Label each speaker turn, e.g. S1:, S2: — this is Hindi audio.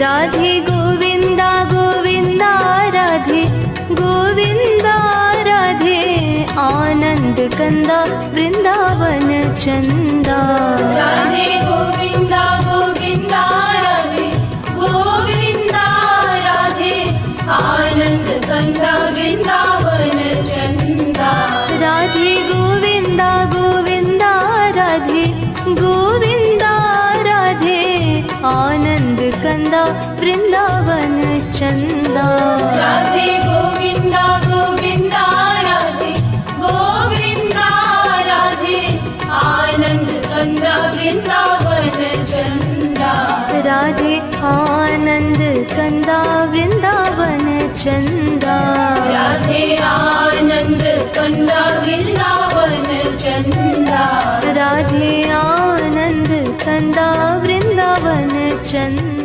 S1: राधे गोविंदा गोविंदा राधे गोविंदा राधे आनंद कंदा वृंदावन चंदा।
S2: राधे गोविंदा गोविंदा राधे गोविंदा राधे आनंद कंदा वृंदावन चंदा।
S1: राधे गोविंदा गोविंदा राधे गोविंदा राधे आनंद कंदा वृंदावन चंदा।
S2: राधे गोविंदा गोविंदा राधे गोविंदा राधे आनंद कंदा वृंदावन चंदा।
S1: राधे आनंद कंदा वृंदावन चंदा।
S2: राधे आनंद कंदा वृंदावन चंदा।
S1: राधे आनंद कंदा वृंदावन चंदा।